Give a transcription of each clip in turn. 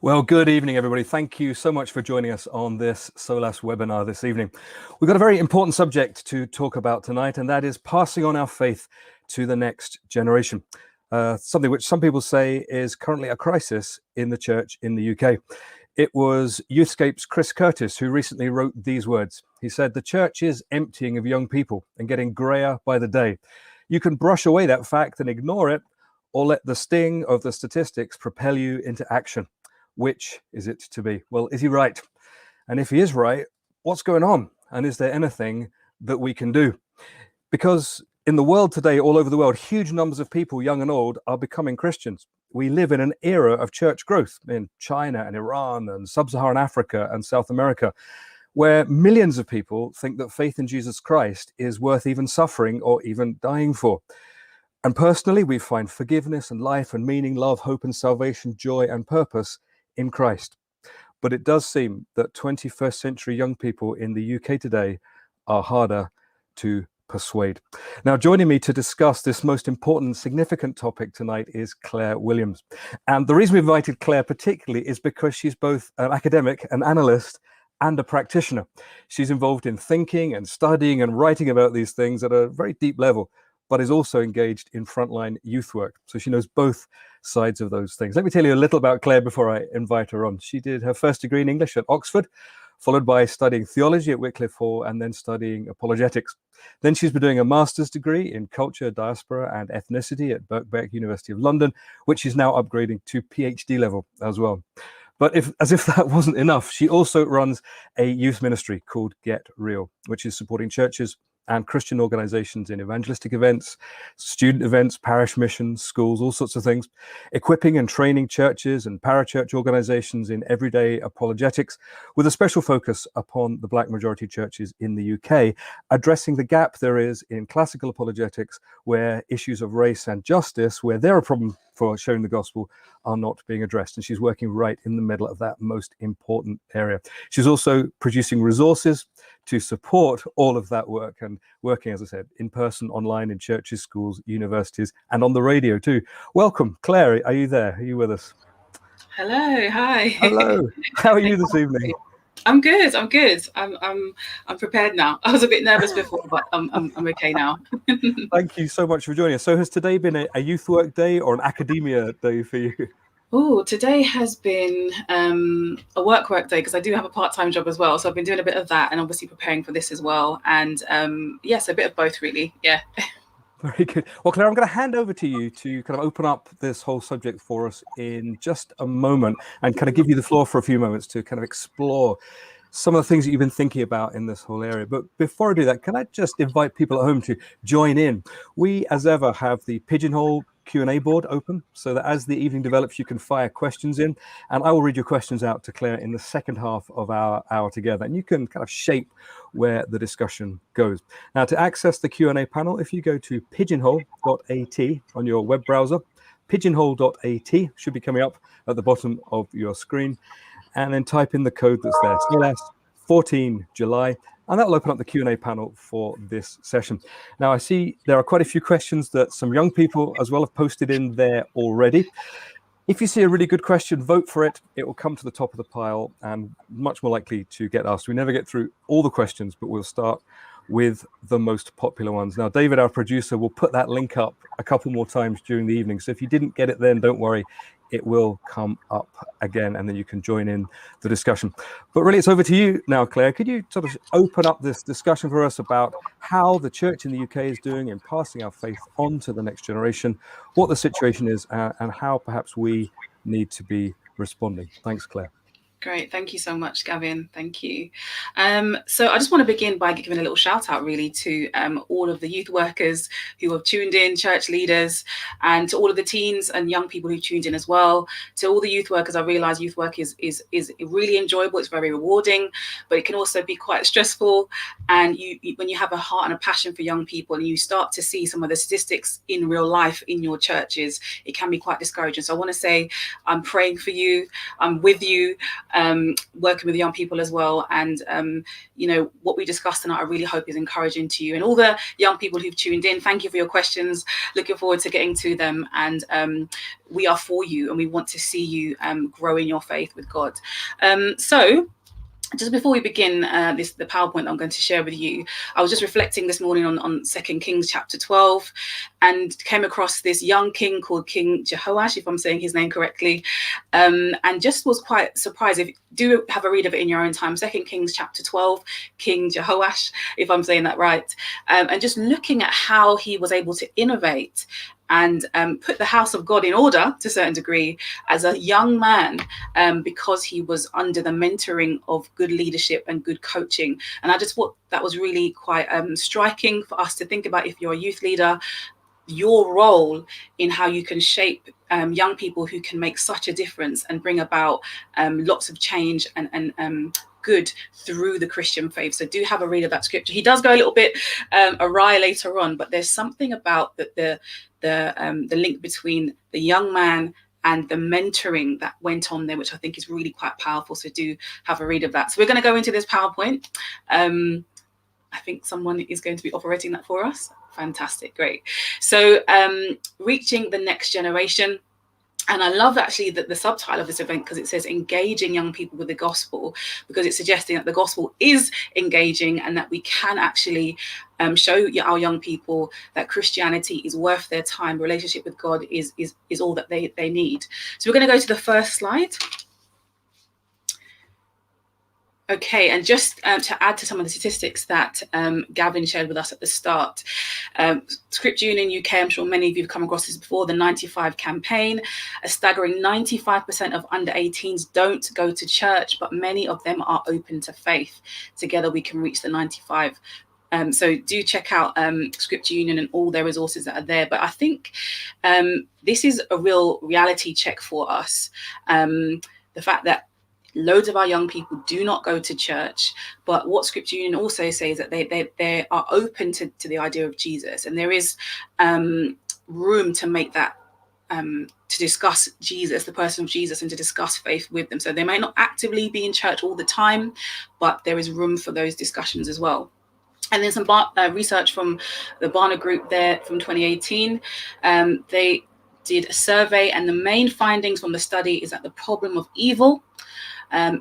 Well, good evening, everybody. Thank you so much for joining us on this SOLAS webinar this evening. We've got a very important subject to talk about tonight, and that is passing on our faith to the next generation. Something which some people say is currently a crisis in the church in the UK. It was Youthscape's Chris Curtis who recently wrote these words. He said, "The church is emptying of young people and getting greyer by the day. You can brush away that fact and ignore it, or let the sting of the statistics propel you into action. Which is it to be?" Well, is he right? And if he is right, what's going on? And is there anything that we can do? Because in the world today, all over the world, huge numbers of people, young and old, are becoming Christians. We live in an era of church growth in China and Iran and sub-Saharan Africa and South America, where millions of people think that faith in Jesus Christ is worth even suffering or even dying for. And personally, we find forgiveness and life and meaning, love, hope and salvation, joy and purpose in Christ. But it does seem that 21st century young people in the UK today are harder to persuade. Now, joining me to discuss this most important and significant topic tonight is Clare Williams. And the reason we invited Clare particularly is because she's both an academic, an analyst, and a practitioner. She's involved in thinking and studying and writing about these things at a very deep level, but is also engaged in frontline youth work. So she knows both sides of those things. Let me tell you a little about Clare before I invite her on. She did her first degree in English at Oxford, followed by studying theology at Wycliffe Hall, and then studying apologetics. Then she's been doing a master's degree in culture, diaspora, and ethnicity at Birkbeck, University of London, which is now upgrading to PhD level as well. But as if that wasn't enough, she also runs a youth ministry called Get Real, which is supporting churches and Christian organizations in evangelistic events, student events, parish missions, schools, all sorts of things, equipping and training churches and parachurch organizations in everyday apologetics, with a special focus upon the Black majority churches in the UK, addressing the gap there is in classical apologetics, where issues of race and justice, where they're a problem for sharing the gospel, are not being addressed. And she's working right in the middle of that most important area. She's also producing resources to support all of that work and working, as I said, in person, online, in churches, schools, universities, and on the radio too. Welcome, Clare. Are you there? Are you with us? Hello, hi. Hello. How are you this evening? I'm good. I'm prepared now. I was a bit nervous before, but I'm okay now. Thank you so much for joining us. So has today been a youth work day or an academia day for you? Oh, today has been a work day because I do have a part-time job as well. So I've been doing a bit of that and obviously preparing for this as well. And yes, a bit of both really. Yeah. Very good. Well, Clare, I'm going to hand over to you to kind of open up this whole subject for us in just a moment and kind of give you the floor for a few moments to kind of explore some of the things that you've been thinking about in this whole area. But before I do that, can I just invite people at home to join in? We, as ever, have the Pigeonhole Q&A board open so that as the evening develops, you can fire questions in, and I will read your questions out to Clare in the second half of our hour together, and you can kind of shape where the discussion goes. Now, to access the Q&A panel, if you go to pigeonhole.at on your web browser, pigeonhole.at should be coming up at the bottom of your screen, and then type in the code that's there, SOLAS14 July, and that will open up the Q&A panel for this session. Now, I see there are quite a few questions that some young people as well have posted in there already. If you see a really good question, vote for it. It will come to the top of the pile and much more likely to get asked. We never get through all the questions, but we'll start with the most popular ones. Now, David, our producer, will put that link up a couple more times during the evening. So if you didn't get it then, don't worry. It will come up again, and then you can join in the discussion. But really, it's over to you now, Clare. Could you sort of open up this discussion for us about how the church in the UK is doing in passing our faith on to the next generation, what the situation is, and how perhaps we need to be responding? Thanks, Clare. Great. Thank you so much, Gavin. Thank you. So I just want to begin by giving a little shout out really to all of the youth workers who have tuned in, church leaders, and to all of the teens and young people who tuned in as well. To all the youth workers, I realize youth work is really enjoyable. It's very rewarding, but it can also be quite stressful. And when you have a heart and a passion for young people and you start to see some of the statistics in real life in your churches, it can be quite discouraging. So I want to say I'm praying for you. I'm with you. working with young people as well. And, what we discussed tonight, I really hope is encouraging to you. And all the young people who've tuned in, thank you for your questions. Looking forward to getting to them. And we are for you, and we want to see you grow in your faith with God. So just before we begin the PowerPoint that I'm going to share with you, I was just reflecting this morning on 2 Kings chapter 12, and came across this young king called King Jehoash, if I'm saying his name correctly, and just was quite surprised. If do have a read of it in your own time, 2 Kings chapter 12, King Jehoash, if I'm saying that right, and just looking at how he was able to innovate and put the house of God in order to a certain degree as a young man, because he was under the mentoring of good leadership and good coaching. And I just thought that was really quite striking for us to think about. If you're a youth leader, your role in how you can shape young people who can make such a difference and bring about lots of change and good through the Christian faith. So do have a read of that scripture. He does go a little bit awry later on, but there's something about the link between the young man and the mentoring that went on there, which I think is really quite powerful. So do have a read of that. So we're going to go into this PowerPoint. I think someone is going to be operating that for us. Fantastic, great. So reaching the next generation. And I love actually that the subtitle of this event, because it says engaging young people with the gospel, because it's suggesting that the gospel is engaging and that we can actually show our young people that Christianity is worth their time. Relationship with God is all that they need. So we're going to go to the first slide. Okay, and just to add to some of the statistics that Gavin shared with us at the start, Scripture Union UK, I'm sure many of you have come across this before, the 95 campaign, a staggering 95% of under 18s don't go to church, but many of them are open to faith. Together we can reach the 95. So do check out Scripture Union and all their resources that are there. But I think this is a real reality check for us. The fact that loads of our young people do not go to church, but what Scripture Union also says that they are open to the idea of Jesus, and there is room to make that to discuss Jesus, the person of Jesus, and to discuss faith with them. So they may not actively be in church all the time, but there is room for those discussions as well. And then some research from the Barna Group there from 2018. They did a survey, and the main findings from the study is that the problem of evil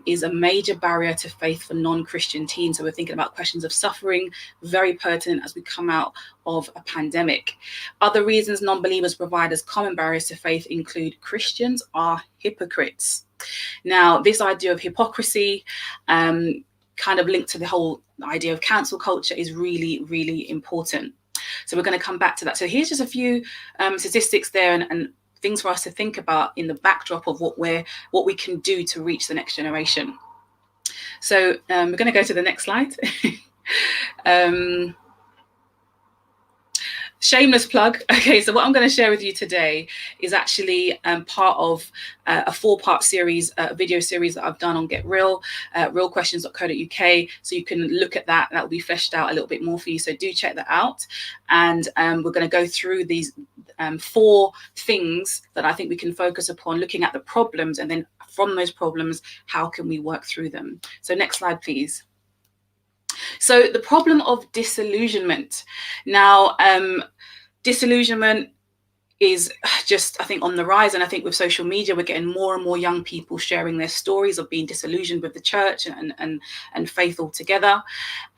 is a major barrier to faith for non-Christian teens. So we're thinking about questions of suffering, very pertinent as we come out of a pandemic. Other reasons non-believers provide as common barriers to faith include Christians are hypocrites. Now, this idea of hypocrisy, kind of linked to the whole idea of cancel culture, is really, really important. So we're going to come back to that. So here's just a few statistics there and things for us to think about in the backdrop of what we can do to reach the next generation. So we're going to go to the next slide. Shameless plug. Okay, so what I'm going to share with you today is actually part of a 4-part series, a video series that I've done on Get Real, realquestions.co.uk. So you can look at that. That will be fleshed out a little bit more for you. So do check that out. And we're going to go through these 4 things that I think we can focus upon, looking at the problems, and then from those problems, how can we work through them? So next slide, please. So the problem of disillusionment. Now, disillusionment is just, I think, on the rise. And I think with social media, we're getting more and more young people sharing their stories of being disillusioned with the church and faith altogether.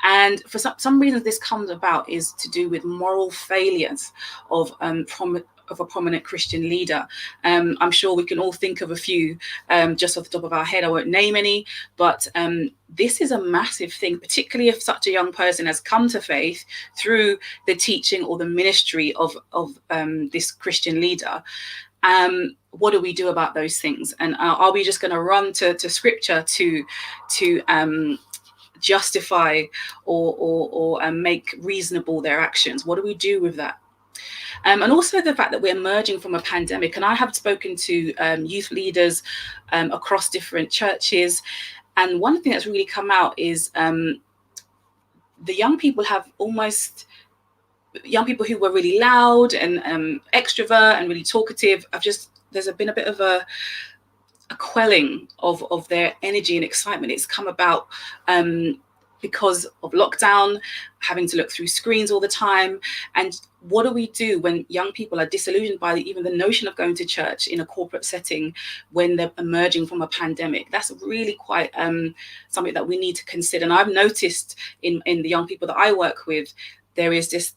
And for some reasons this comes about is to do with moral failures of a prominent Christian leader. I'm sure we can all think of a few just off the top of our head. I won't name any, but this is a massive thing, particularly if such a young person has come to faith through the teaching or the ministry of this Christian leader. What do we do about those things? And are we just going to run to scripture to justify or make reasonable their actions? What do we do with that? And also the fact that we're emerging from a pandemic. And I have spoken to youth leaders across different churches. And one thing that's really come out is the young people who were really loud and extrovert and really talkative, there's been a bit of a a quelling of their energy and excitement. It's come about because of lockdown, having to look through screens all the time. And what do we do when young people are disillusioned by even the notion of going to church in a corporate setting when they're emerging from a pandemic? That's really quite something that we need to consider. And I've noticed in the young people that I work with, there is this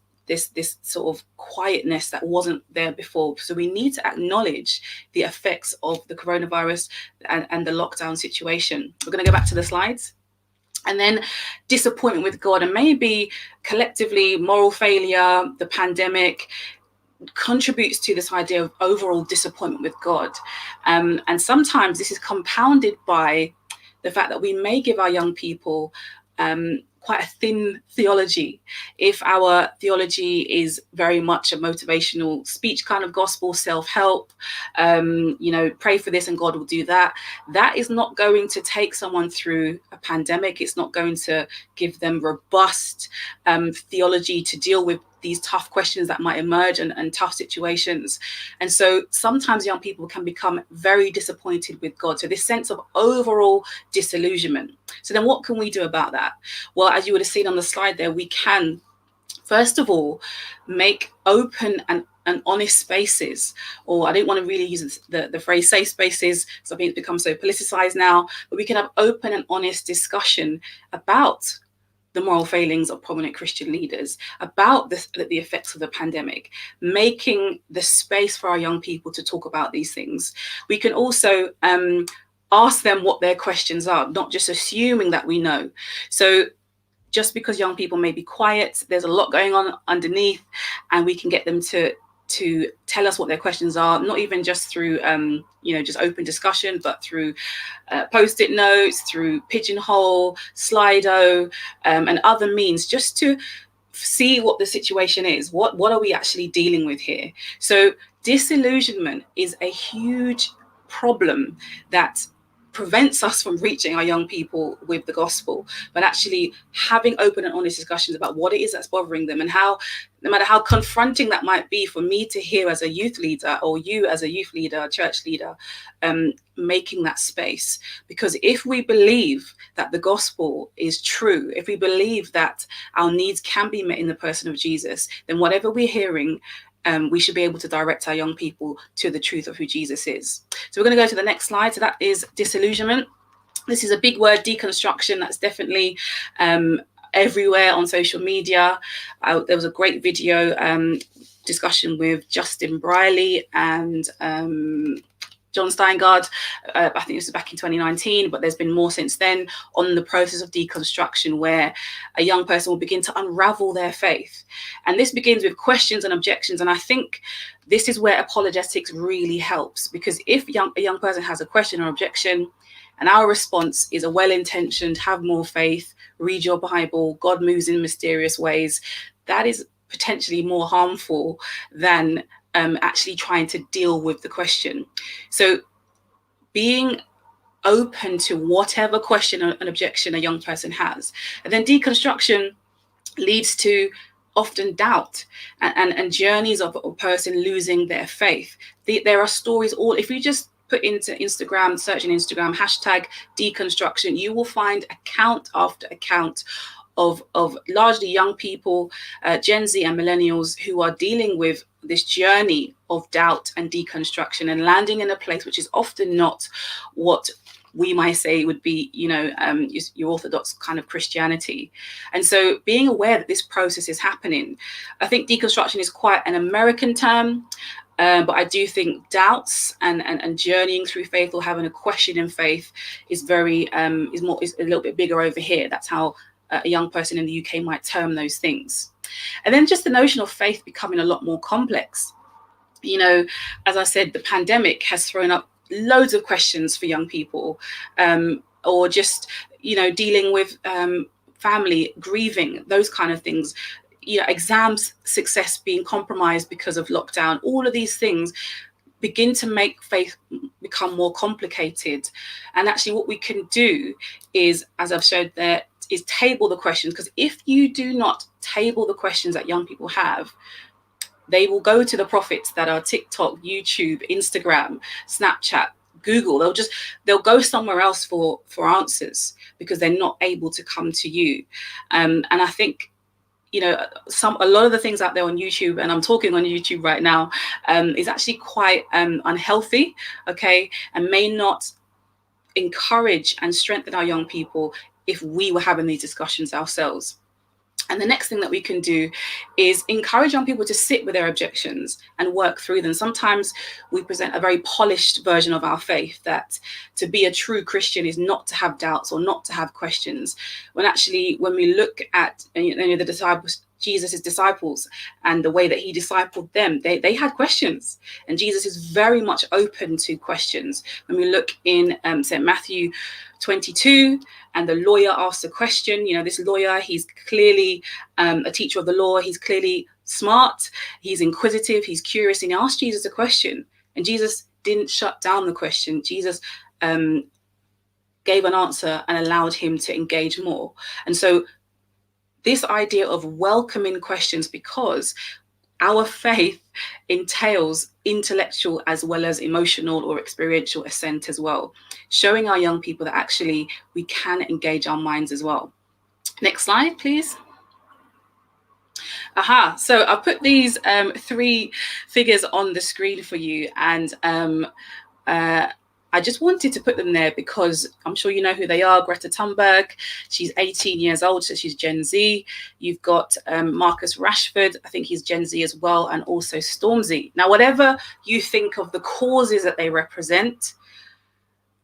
sort of quietness that wasn't there before. So we need to acknowledge the effects of the coronavirus and the lockdown situation. We're going to go back to the slides. And then disappointment with God, and maybe collectively moral failure, the pandemic contributes to this idea of overall disappointment with God. And sometimes this is compounded by the fact that we may give our young people quite a thin theology. If our theology is very much a motivational speech kind of gospel, self-help, pray for this and God will do that, that is not going to take someone through a pandemic. It's not going to give them robust theology to deal with these tough questions that might emerge and tough situations. And so sometimes young people can become very disappointed with God. So this sense of overall disillusionment. So then what can we do about that? Well, as you would have seen on the slide there, we can, first of all, make open and honest spaces, or I don't want to really use the phrase safe spaces, so I think it's become so politicized now, but we can have open and honest discussion about the moral failings of prominent Christian leaders, about the effects of the pandemic, making the space for our young people to talk about these things. We can also ask them what their questions are, not just assuming that we know. So just because young people may be quiet, there's a lot going on underneath, and we can get them to tell us what their questions are, not even just through just open discussion, but through post-it notes, through Pigeonhole, Slido, and other means, just to see what the situation is. What are we actually dealing with here? So disillusionment is a huge problem that prevents us from reaching our young people with the gospel, but actually having open and honest discussions about what it is that's bothering them, and how, no matter how confronting that might be for me to hear as a youth leader, or you as a youth leader, church leader, making that space. Because if we believe that the gospel is true, if we believe that our needs can be met in the person of Jesus, then whatever we're hearing, we should be able to direct our young people to the truth of who Jesus is. So we're going to go to the next slide. So that is disillusionment. This is a big word, deconstruction. That's definitely everywhere on social media. There was a great video discussion with Justin Briley and John Steingard. I think this was back in 2019, but there's been more since then on the process of deconstruction, where a young person will begin to unravel their faith. And this begins with questions and objections. And I think this is where apologetics really helps, because if a young person has a question or objection, and our response is a well-intentioned, have more faith, read your Bible, God moves in mysterious ways, that is potentially more harmful than actually trying to deal with the question. So being open to whatever question or an objection a young person has. And then deconstruction leads to often doubt and journeys of a person losing their faith. There are stories if you just put into Instagram, search in Instagram, hashtag deconstruction, you will find account after account of largely young people, Gen Z and millennials, who are dealing with this journey of doubt and deconstruction and landing in a place which is often not what we might say would be, your orthodox kind of Christianity. And so being aware that this process is happening, I think deconstruction is quite an American term, but I do think doubts and journeying through faith, or having a question in faith, is a little bit bigger over here. That's how a young person in the UK might term those things. And then just the notion of faith becoming a lot more complex. As I said, the pandemic has thrown up loads of questions for young people, or just, dealing with family, grieving, those kind of things. Exams success being compromised because of lockdown. All of these things begin to make faith become more complicated. And actually what we can do is, as I've showed there, is table the questions. Because if you do not table the questions that young people have, they will go to the prophets that are TikTok, YouTube, Instagram, Snapchat, Google. They'll go somewhere else for answers because they're not able to come to you. And I think, you know, a lot of the things out there on YouTube, and I'm talking on YouTube right now, is actually quite unhealthy, okay, and may not encourage and strengthen our young people if we were having these discussions ourselves. And the next thing that we can do is encourage young people to sit with their objections and work through them. Sometimes we present a very polished version of our faith, that to be a true Christian is not to have doubts or not to have questions. When actually, when we look at the disciples, Jesus's disciples, and the way that he discipled them, they had questions, and Jesus is very much open to questions. When we look in St. Matthew 22, and the lawyer asks a question, you know, this lawyer, he's clearly a teacher of the law, he's clearly smart, he's inquisitive, he's curious, and he asked Jesus a question, and Jesus didn't shut down the question. Jesus gave an answer and allowed him to engage more. And so this idea of welcoming questions, because our faith entails intellectual as well as emotional or experiential assent as well, showing our young people that actually we can engage our minds as well. Next slide, please. So I put these 3 figures on the screen for you, and I just wanted to put them there because I'm sure you know who they are. Greta Tamberg, she's 18 years old, so she's Gen Z. You've got Marcus Rashford, I think he's Gen Z as well, and also Stormzy. Now, whatever you think of the causes that they represent,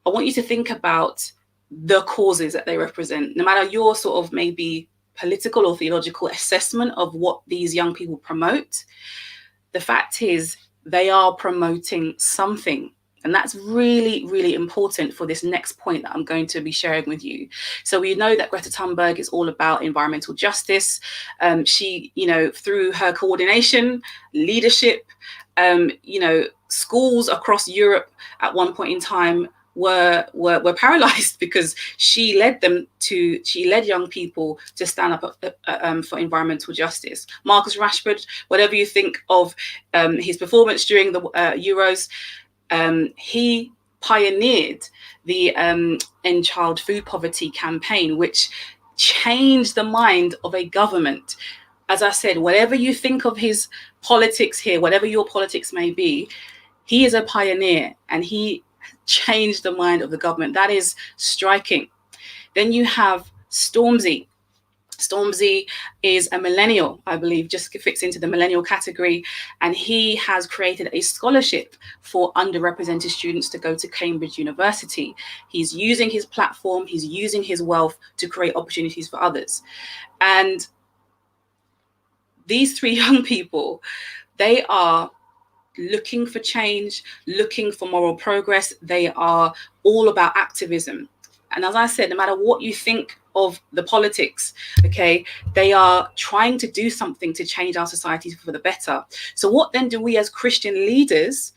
I want you to think about the causes that they represent, no matter your sort of maybe political or theological assessment of what these young people promote. The fact is, they are promoting something. And that's really, really important for this next point that I'm going to be sharing with you. So we know that Greta Tamberg is all about environmental justice. She, you know, through her coordination, leadership, you know, schools across Europe at one point in time were paralyzed because she led young people to stand up for environmental justice. Marcus Rashford, whatever you think of his performance during the Euros, he pioneered the End Child Food Poverty campaign, which changed the mind of a government. As I said, whatever you think of his politics here, whatever your politics may be, he is a pioneer and he changed the mind of the government. That is striking. Then you have Stormzy. Stormzy is a millennial, I believe, just fits into the millennial category. And he has created a scholarship for underrepresented students to go to Cambridge University. He's using his platform, he's using his wealth to create opportunities for others. And these 3 young people, they are looking for change, looking for moral progress. They are all about activism. And as I said, no matter what you think of the politics, okay, they are trying to do something to change our society for the better. So what then do we as Christian leaders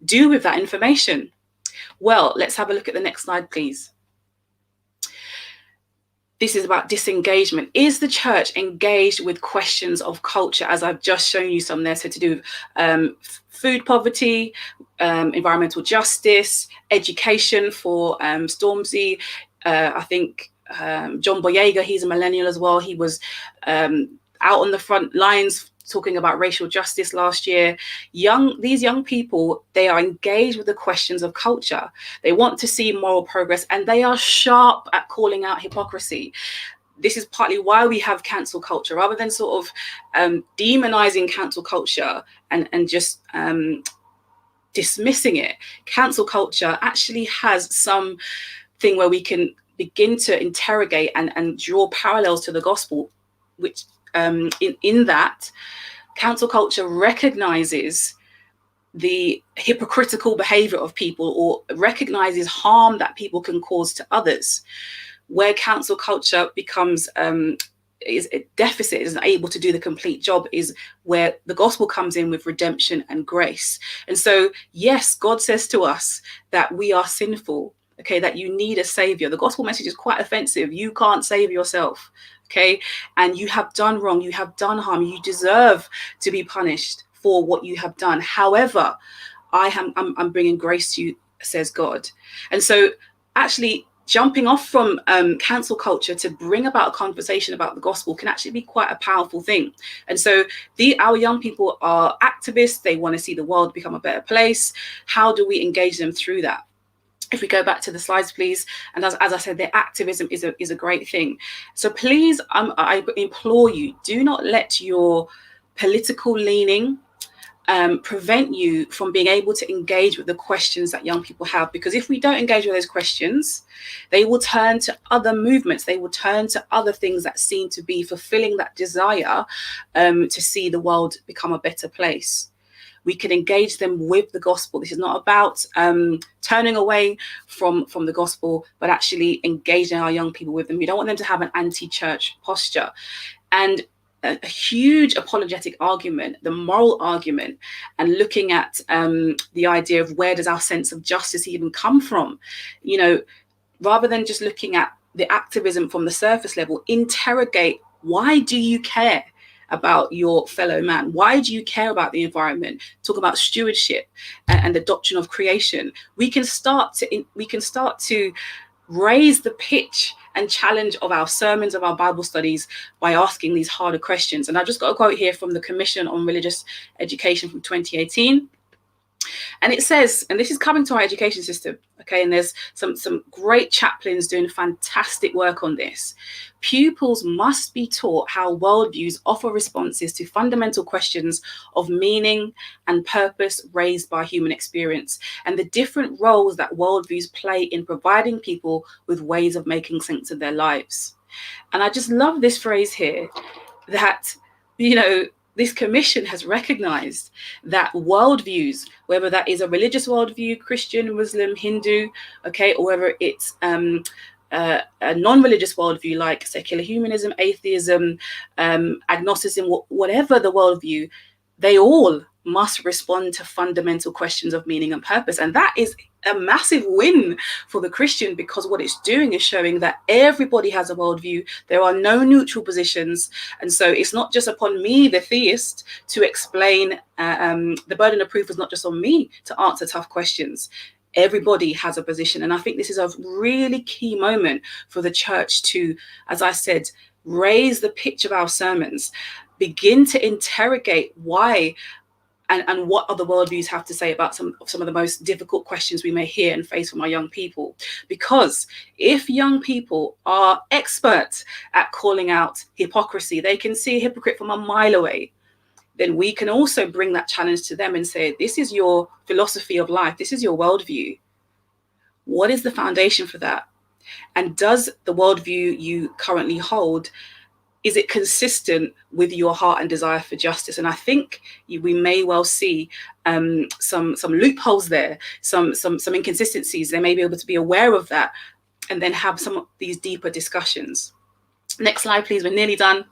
do with that information? Well, let's have a look at the next slide, please. This is about disengagement. Is the church engaged with questions of culture, as I've just shown you some there? So to do with food poverty, environmental justice, education for Stormzy. I think John Boyega, he's a millennial as well. He was out on the front lines talking about racial justice last year. These young people, they are engaged with the questions of culture. They want to see moral progress, and they are sharp at calling out hypocrisy. This is partly why we have cancel culture, rather than sort of demonizing cancel culture and just dismissing it. Cancel culture actually has something where we can begin to interrogate and draw parallels to the gospel, which in that cancel culture recognizes the hypocritical behavior of people, or recognizes harm that people can cause to others. Where cancel culture becomes is a deficit, isn't able to do the complete job, is where the gospel comes in with redemption and grace. And so, yes, God says to us that we are sinful, okay, that you need a savior. The gospel message is quite offensive. You can't save yourself, okay, and you have done wrong, you have done harm, you deserve to be punished for what you have done. However, I'm bringing grace to you says God. And so actually jumping off from cancel culture to bring about a conversation about the gospel can actually be quite a powerful thing. And so our young people are activists. They want to see the world become a better place. How do we engage them through that? If we go back to the slides, please. And as I said, their activism is a great thing. So please, I implore you, do not let your political leaning prevent you from being able to engage with the questions that young people have. Because if we don't engage with those questions, they will turn to other movements. They will turn to other things that seem to be fulfilling that desire to see the world become a better place. We can engage them with the gospel. This is not about turning away from the gospel, but actually engaging our young people with them. We don't want them to have an anti-church posture. And a huge apologetic argument, the moral argument, and looking at the idea of where does our sense of justice even come from, rather than just looking at the activism from the surface level, interrogate, why do you care about your fellow man? Why do you care about the environment? Talk about stewardship and the doctrine of creation. We can start to raise the pitch and challenge of our sermons, of our Bible studies, by asking these harder questions. And I've just got a quote here from the Commission on Religious Education from 2018. And it says, and this is coming to our education system, okay, and there's some great chaplains doing fantastic work on this. Pupils must be taught how worldviews offer responses to fundamental questions of meaning and purpose raised by human experience, and the different roles that worldviews play in providing people with ways of making sense of their lives. And I just love this phrase here, that, this commission has recognized that worldviews, whether that is a religious worldview, Christian, Muslim, Hindu, okay, or whether it's a non-religious worldview like secular humanism, atheism, agnosticism, whatever the worldview, they all must respond to fundamental questions of meaning and purpose. And that is a massive win for the Christian, because what it's doing is showing that everybody has a worldview. There are no neutral positions. And so it's not just upon me, the theist, to explain. The burden of proof is not just on me to answer tough questions. Everybody has a position. And I think this is a really key moment for the church to, as I said, raise the pitch of our sermons, begin to interrogate why and what other worldviews have to say about some of the most difficult questions we may hear and face from our young people. Because if young people are experts at calling out hypocrisy, they can see a hypocrite from a mile away, then we can also bring that challenge to them and say, this is your philosophy of life. This is your worldview. What is the foundation for that? And does the worldview you currently hold, is it consistent with your heart and desire for justice? And I think we may well see some loopholes there, some inconsistencies. They may be able to be aware of that and then have some of these deeper discussions. Next slide, please. We're nearly done.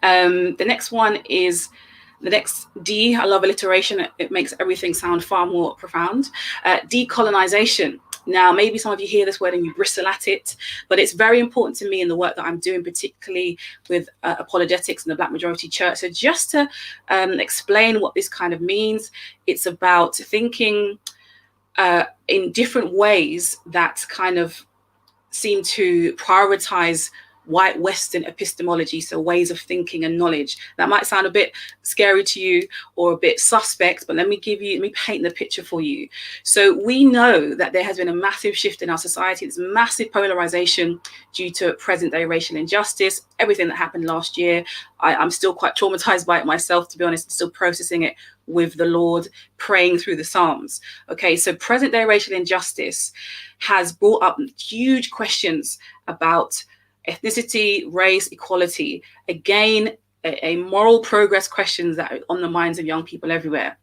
The next one is the next D. I love alliteration. It makes everything sound far more profound. Decolonization. Now, maybe some of you hear this word and you bristle at it, but it's very important to me in the work that I'm doing, particularly with apologetics and the Black majority church. So just to explain what this kind of means, it's about thinking in different ways that kind of seem to prioritize white Western epistemology, so ways of thinking and knowledge. That might sound a bit scary to you or a bit suspect, but let me paint the picture for you. So we know that there has been a massive shift in our society. There's massive polarization due to present day racial injustice, everything that happened last year. I'm still quite traumatized by it myself, to be honest. I'm still processing it with the Lord, praying through the Psalms. Okay, so present day racial injustice has brought up huge questions about ethnicity, race, equality. Again, a moral progress questions that are on the minds of young people everywhere.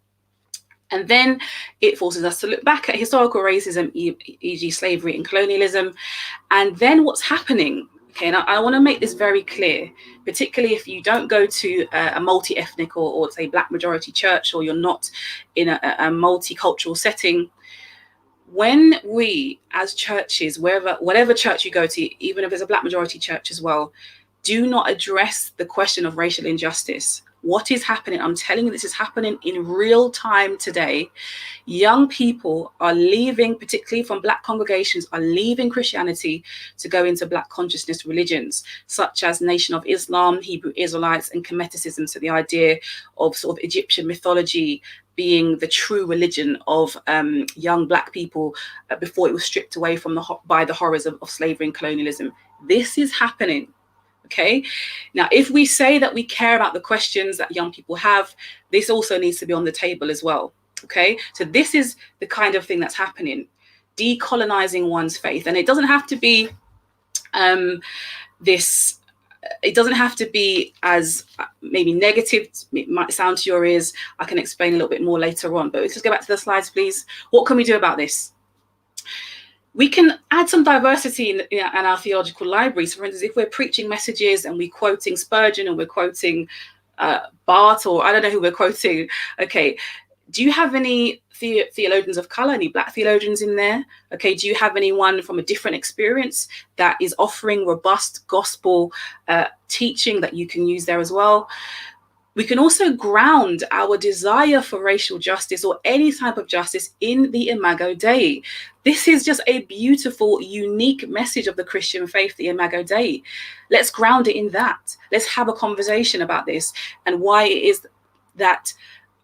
And then it forces us to look back at historical racism, e.g. slavery and colonialism, and then what's happening. Okay, and I want to make this very clear, particularly if you don't go to a multi-ethnic or say Black majority church, or you're not in a multicultural setting. When we as churches, whatever church you go to, even if it's a Black majority church as well, do not address the question of racial injustice, what is happening. I'm telling you, this is happening in real time today. Young people are leaving, particularly from Black congregations, are leaving Christianity to go into Black consciousness religions, such as Nation of Islam, Hebrew Israelites, and Kemeticism. So the idea of sort of Egyptian mythology being the true religion of young Black people before it was stripped away from by the horrors of slavery and colonialism. This is happening. Okay. Now, if we say that we care about the questions that young people have, this also needs to be on the table as well. Okay. So this is the kind of thing that's happening, decolonizing one's faith. And it doesn't have to be it doesn't have to be as maybe negative. It might sound to your ears. I can explain a little bit more later on, but let's just go back to the slides, please. What can we do about this? We can add some diversity in our theological libraries. For instance, if we're preaching messages and we're quoting Spurgeon and we're quoting Barth, or I don't know who we're quoting. Okay, do you have any theologians of color, any Black theologians in there? Okay, do you have anyone from a different experience that is offering robust gospel teaching that you can use there as well? We can also ground our desire for racial justice or any type of justice in the Imago Dei. This is just a beautiful, unique message of the Christian faith, the Imago Dei. Let's ground it in that. Let's have a conversation about this and why it is that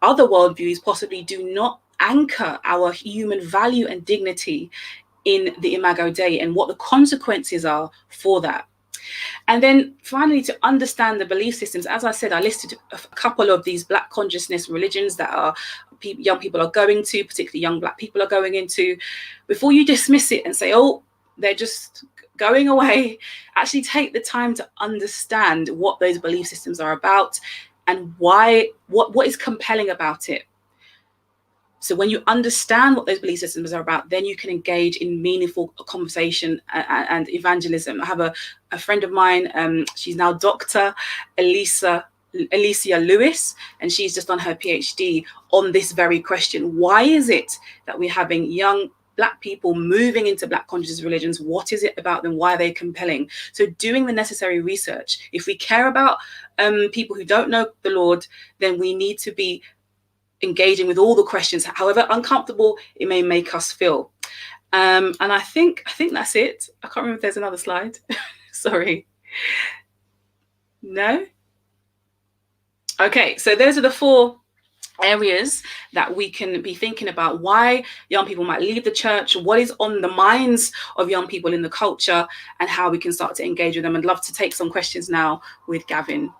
other worldviews possibly do not anchor our human value and dignity in the Imago Dei and what the consequences are for that. And then finally, to understand the belief systems, as I said, I listed a couple of these Black consciousness religions that young people are going to, particularly young Black people are going into. Before you dismiss it and say, oh, they're just going away, actually take the time to understand what those belief systems are about and why, what is compelling about it. So when you understand what those belief systems are about, then you can engage in meaningful conversation and evangelism. I have a friend of mine, she's now Dr. Alicia Lewis, and she's just done her PhD on this very question. Why is it that we're having young Black people moving into Black conscious religions? What is it about them? Why are they compelling? So doing the necessary research. If we care about people who don't know the Lord, then we need to be engaging with all the questions, however uncomfortable it may make us feel. And I think that's it. I can't remember if there's another slide. Sorry. No? Okay, so those are the 4 areas that we can be thinking about why young people might leave the church, what is on the minds of young people in the culture, and how we can start to engage with them. I'd love to take some questions now with Gavin.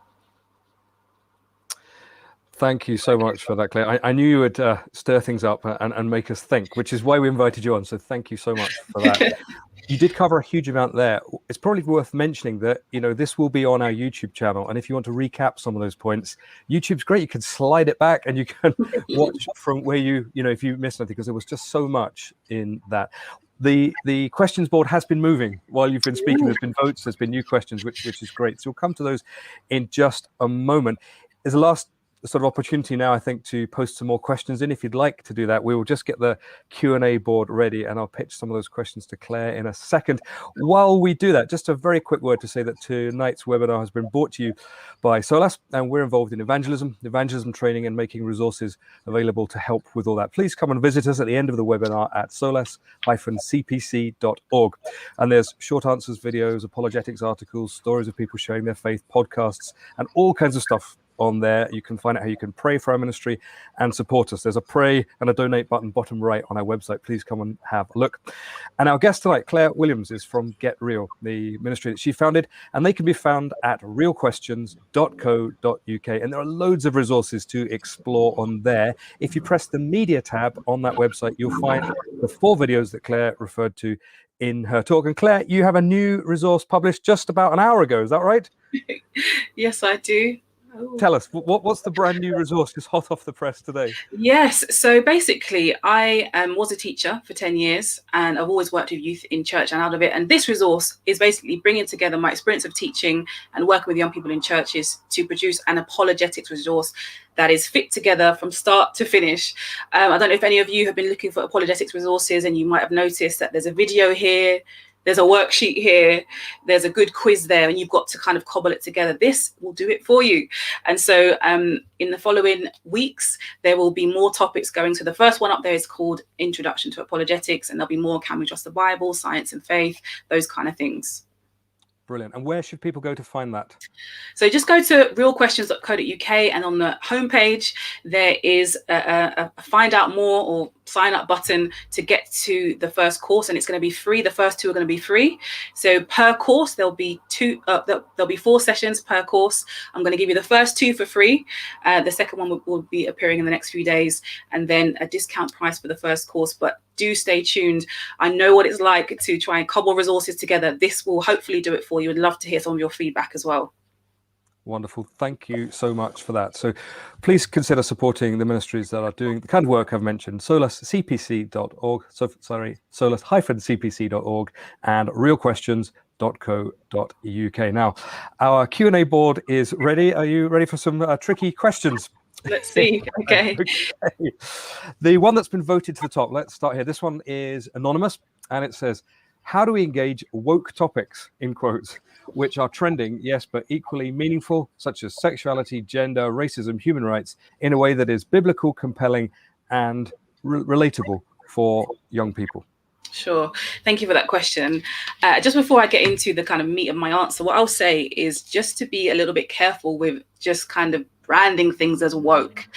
Thank you so much for that, Claire. I knew you would stir things up and make us think, which is why we invited you on. So thank you so much for that. You did cover a huge amount there. It's probably worth mentioning that, this will be on our YouTube channel. And if you want to recap some of those points, YouTube's great. You can slide it back and you can watch from where if you missed anything, because there was just so much in that. The questions board has been moving while you've been speaking. There's been votes, there's been new questions, which is great. So we'll come to those in just a moment. There's a last sort of opportunity now, I think, to post some more questions in. If you'd like to do that, we will just get the Q&A board ready and I'll pitch some of those questions to Claire in a second. While we do that, just a very quick word to say that tonight's webinar has been brought to you by SOLAS, and we're involved in evangelism training and making resources available to help with all that. Please come and visit us at the end of the webinar at solas-cpc.org. And there's short answers videos, apologetics articles, stories of people sharing their faith, podcasts, and all kinds of stuff on there. You can find out how you can pray for our ministry and support us. There's a pray and a donate button bottom right on our website. Please come and have a look. And our guest tonight, Clare Williams, is from Get Real, the ministry that she founded, and they can be found at realquestions.co.uk. And there are loads of resources to explore on there. If you press the media tab on that website, you'll find the 4 videos that Claire referred to in her talk. And Claire, you have a new resource published just about an hour ago. Is that right? Yes, I do. Tell us, what's the brand new resource just hot off the press today? Yes, so basically I was a teacher for 10 years and I've always worked with youth in church and out of it. And this resource is basically bringing together my experience of teaching and working with young people in churches to produce an apologetics resource that is fit together from start to finish. I don't know if any of you have been looking for apologetics resources, and you might have noticed that there's a video here, there's a worksheet here, there's a good quiz there, and you've got to kind of cobble it together. This will do it for you. And so in the following weeks, there will be more topics going. So the first one up there is called Introduction to Apologetics, and there'll be more Can We Trust the Bible, Science and Faith, those kind of things. Brilliant. And where should people go to find that? So just go to realquestions.co.uk, and on the homepage, there is a find out more or sign up button to get to the first course, and it's going to be free. The first two are going to be free. So per course, there'll be 4 sessions per course. I'm going to give you the first 2 for free. The second one will be appearing in the next few days, and then a discount price for the first course. But do stay tuned. I know what it's like to try and cobble resources together. This will hopefully do it for you. I'd love to hear some of your feedback as well. Wonderful. Thank you so much for that. So please consider supporting the ministries that are doing the kind of work I've mentioned. solascpc.org, solus-cpc.org, and realquestions.co.uk. Now, our Q&A board is ready. Are you ready for some tricky questions? Let's see. Okay. Okay. The one that's been voted to the top, let's start here. This one is anonymous, and it says, how do we engage woke topics, in quotes, which are trending, yes, but equally meaningful, such as sexuality, gender, racism, human rights, in a way that is biblical, compelling, and relatable for young people? Sure. Thank you for that question. Just before I get into the kind of meat of my answer, what I'll say is just to be a little bit careful with just kind of branding things as woke,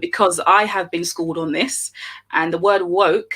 because I have been schooled on this, and the word woke,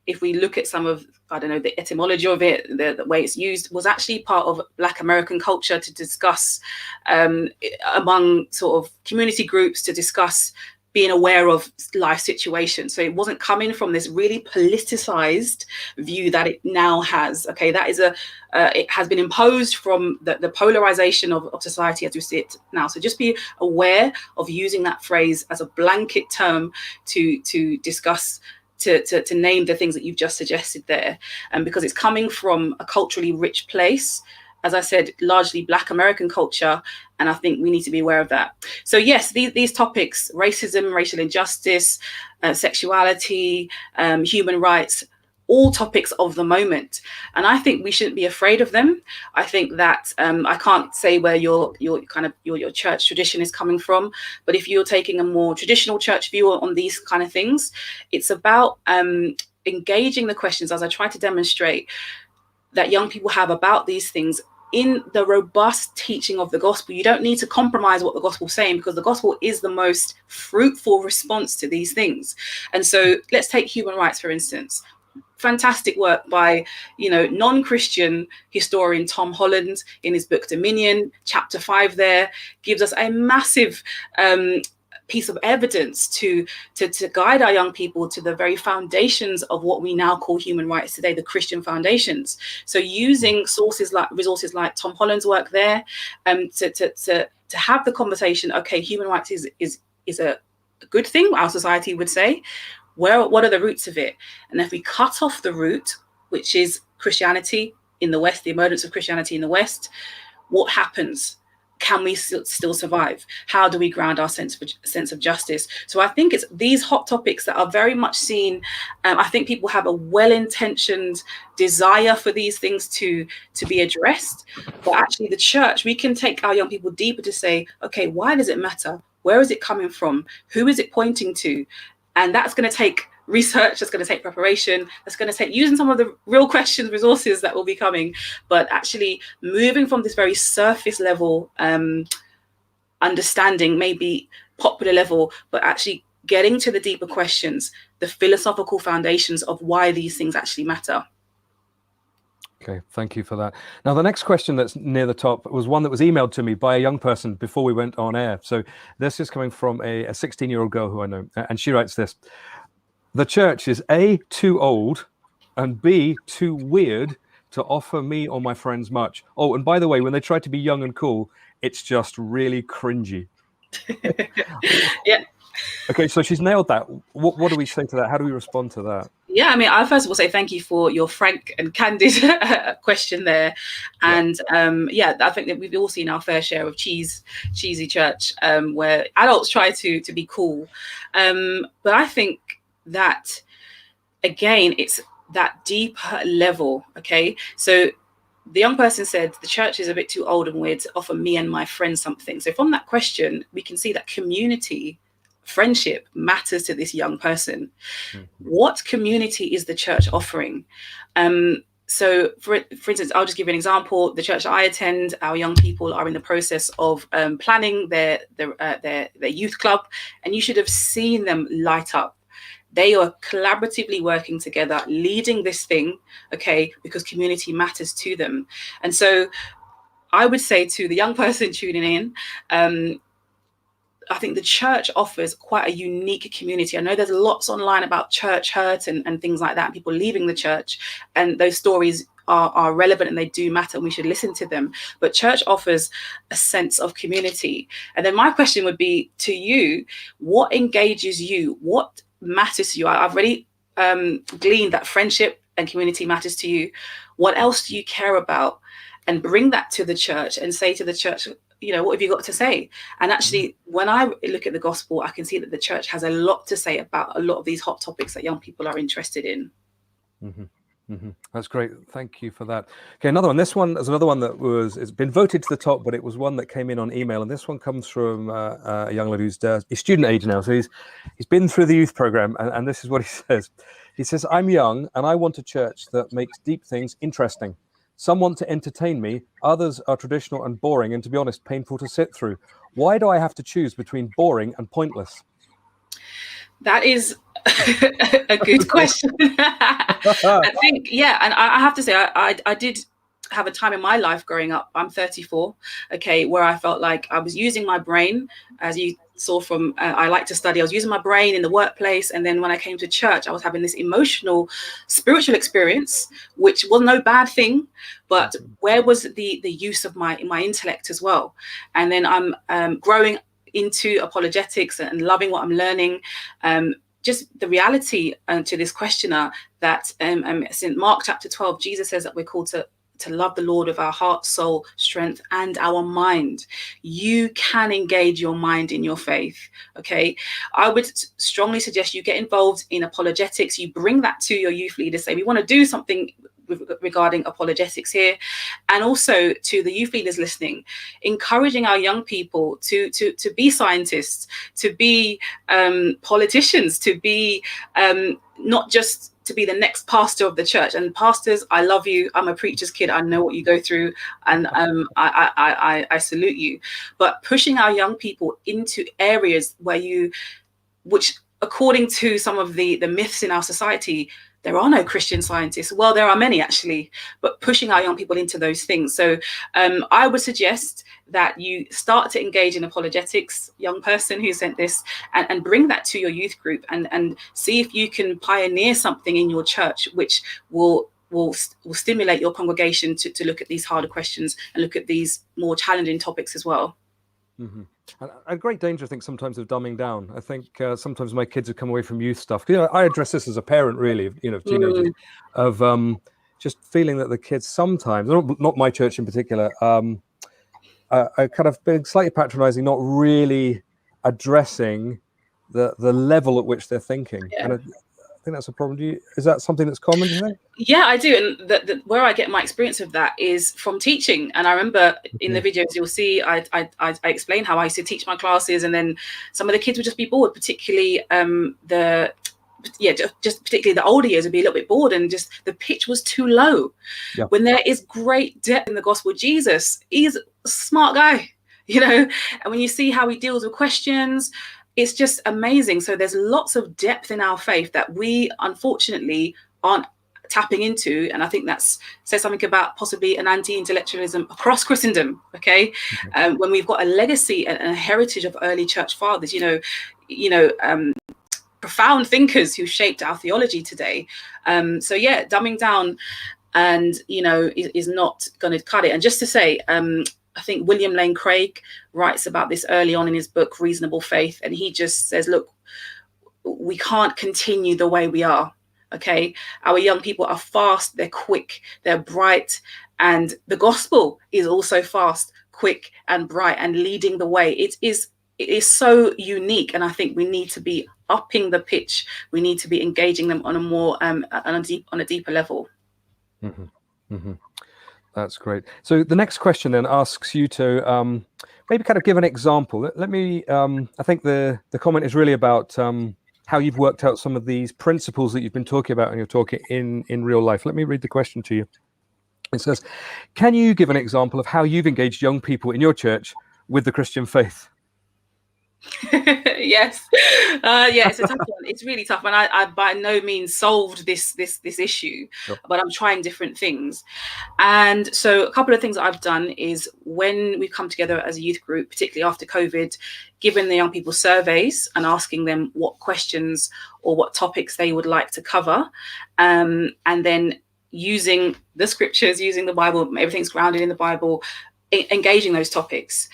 if we look at some of, I don't know, the etymology of it, the way it's used, was actually part of Black American culture to discuss among sort of community groups, to discuss being aware of life situations. So it wasn't coming from this really politicized view that it now has. Okay, that is it has been imposed from the polarization of society as we see it now. So just be aware of using that phrase as a blanket term to discuss, to name the things that you've just suggested there, and because it's coming from a culturally rich place, as I said, largely Black American culture, and I think we need to be aware of that. So yes, these topics, racism, racial injustice, sexuality, human rights, all topics of the moment, and I think we shouldn't be afraid of them. I think that I can't say where your church tradition is coming from, but if you're taking a more traditional church view on these kind of things, it's about engaging the questions, as I try to demonstrate, that young people have about these things in the robust teaching of the gospel. You don't need to compromise what the gospel is saying, because the gospel is the most fruitful response to these things. And so let's take human rights, for instance. Fantastic work by, non-Christian historian Tom Holland in his book Dominion. Chapter 5 there gives us a massive piece of evidence to guide our young people to the very foundations of what we now call human rights today, the Christian foundations. So using resources like Tom Holland's work there, to have the conversation. Okay, human rights is a good thing, our society would say. What are the roots of it? And if we cut off the root, which is Christianity in the West, the emergence of Christianity in the West, what happens? Can we still survive? How do we ground our sense of justice? So I think it's these hot topics that are very much seen. I think people have a well-intentioned desire for these things to be addressed. But actually the church, we can take our young people deeper to say, okay, why does it matter? Where is it coming from? Who is it pointing to? And that's going to take research, that's going to take preparation, that's going to take using some of the real questions, resources that will be coming, but actually moving from this very surface level understanding, maybe popular level, but actually getting to the deeper questions, the philosophical foundations of why these things actually matter. Okay, thank you for that. Now, the next question that's near the top was one that was emailed to me by a young person before we went on air. So this is coming from a 16-year-old girl who I know, and she writes this. The church is A, too old, and B, too weird to offer me or my friends much. Oh, and by the way, when they try to be young and cool, it's just really cringy. Yeah. Okay, so she's nailed that. What do we say to that? How do we respond to that? Yeah, I mean, I first of all say thank you for your frank and candid question there. And I think that we've all seen our fair share of cheesy church, where adults try to be cool. But I think that, again, it's that deeper level. Okay, so the young person said the church is a bit too old and weird to offer me and my friends something. So from that question, we can see that community, friendship matters to this young person. What community is the church offering? So for instance, I'll just give you an example. The church I attend, our young people are in the process of planning their youth club, and you should have seen them light up. They are collaboratively working together, leading this thing, okay, because community matters to them. And so I would say to the young person tuning in, I think the church offers quite a unique community. I know there's lots online about church hurt and things like that, and people leaving the church, and those stories are relevant and they do matter and we should listen to them. But church offers a sense of community. And then my question would be to you, what engages you? What matters to you? I've already gleaned that friendship and community matters to you. What else do you care about? And bring that to the church and say to the church, you know, what have you got to say? And actually, when I look at the gospel, I can see that the church has a lot to say about a lot of these hot topics that young people are interested in. That's great. Thank you for that. Okay, another one. This one is another one that it's been voted to the top, but it was one that came in on email. And this one comes from a young lad who's student age now. So he's been through the youth program. And this is what he says. He says, I'm young and I want a church that makes deep things interesting. Some want to entertain me. Others are traditional and boring. And to be honest, painful to sit through. Why do I have to choose between boring and pointless? That is a good question. I think, yeah, and I have to say, I did have a time in my life growing up. I'm 34, okay, where I felt like I was using my brain, as you saw from I like to study. I was using my brain in the workplace, and then when I came to church, I was having this emotional, spiritual experience, which was no bad thing, but where was the use of my intellect as well? And then I'm growing into apologetics and loving what I'm learning. Just the reality to this questioner that in Mark chapter 12, Jesus says that we're called to love the Lord with our heart, soul, strength, and our mind. You can engage your mind in your faith, okay? I would strongly suggest you get involved in apologetics. You bring that to your youth leaders. Say, we want to do something regarding apologetics here. And also to the youth leaders listening, encouraging our young people to be scientists, to be politicians, to be not just to be the next pastor of the church. And pastors, I love you. I'm a preacher's kid. I know what you go through, and I salute you. But pushing our young people into areas which according to some of the myths in our society, there are no Christian scientists. Well, there are many actually, but pushing our young people into those things. So I would suggest that you start to engage in apologetics, young person who sent this, and bring that to your youth group and see if you can pioneer something in your church which will stimulate your congregation to look at these harder questions and look at these more challenging topics as well. Mm-hmm. A great danger, I think, sometimes of dumbing down. I think sometimes my kids have come away from youth stuff. You know, I address this as a parent, really, of teenagers, of just feeling that the kids sometimes, not my church in particular, are kind of being slightly patronizing, not really addressing the level at which they're thinking. Yeah. And I think that's a problem. Is that something that's common, do you think? Yeah, I do. And where I get my experience of that is from teaching. And I remember in the videos you'll see, I explain how I used to teach my classes, and then some of the kids would just be bored, particularly just particularly the older years would be a little bit bored, and just the pitch was too low. Yeah. When there is great depth in the gospel, Jesus, he's a smart guy, and when you see how he deals with questions, it's just amazing. So there's lots of depth in our faith that we unfortunately aren't tapping into, and I think that's says something about possibly an anti-intellectualism across Christendom. Okay, when we've got a legacy and a heritage of early church fathers, profound thinkers who shaped our theology today. So yeah, dumbing down and is not going to cut it. And just to say, I think William Lane Craig writes about this early on in his book Reasonable Faith, and he just says, look, we can't continue the way we are. Okay, our young people are fast, they're quick, they're bright, and the gospel is also fast, quick, and bright, and leading the way. It is so unique, and I think we need to be upping the pitch. We need to be engaging them on a more on a deeper level. That's great. So the next question then asks you to maybe kind of give an example. Let me. I think the comment is really about how you've worked out some of these principles that you've been talking about in your talk in real life. Let me read the question to you. It says, "Can you give an example of how you've engaged young people in your church with the Christian faith?" Yes, it's a tough one. It's really tough, and I by no means solved this issue, Sure. but I'm trying different things. And so a couple of things that I've done is when we've come together as a youth group, particularly after COVID, giving the young people surveys and asking them what questions or what topics they would like to cover, and then using the scriptures, using the Bible, everything's grounded in the Bible, engaging those topics.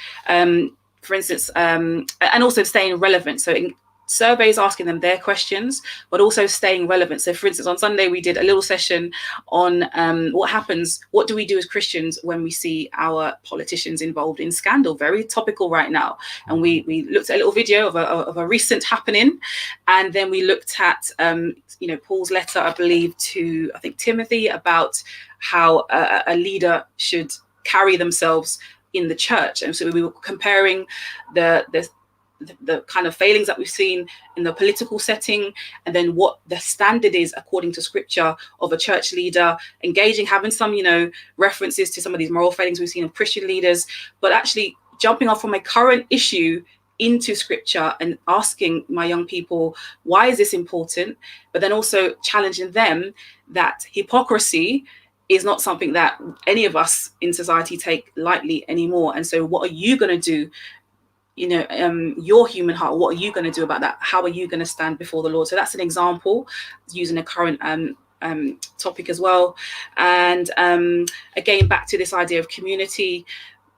For instance, and also staying relevant. So in surveys, asking them their questions, but also staying relevant. So for instance, on Sunday, we did a little session on what do we do as Christians when we see our politicians involved in scandal? Very topical right now. And we looked at a little video of a recent happening. And then we looked at, Paul's letter, I believe, to, I think, Timothy, about how a leader should carry themselves in the church. And so we were comparing the kind of failings that we've seen in the political setting, and then what the standard is according to scripture of a church leader, engaging, having some, references to some of these moral failings we've seen of Christian leaders, but actually jumping off from a current issue into scripture and asking my young people, why is this important? But then also challenging them that hypocrisy is not something that any of us in society take lightly anymore. And so what are you going to do? Your human heart, what are you going to do about that? How are you going to stand before the Lord? So that's an example, using a current topic as well. And again, back to this idea of community,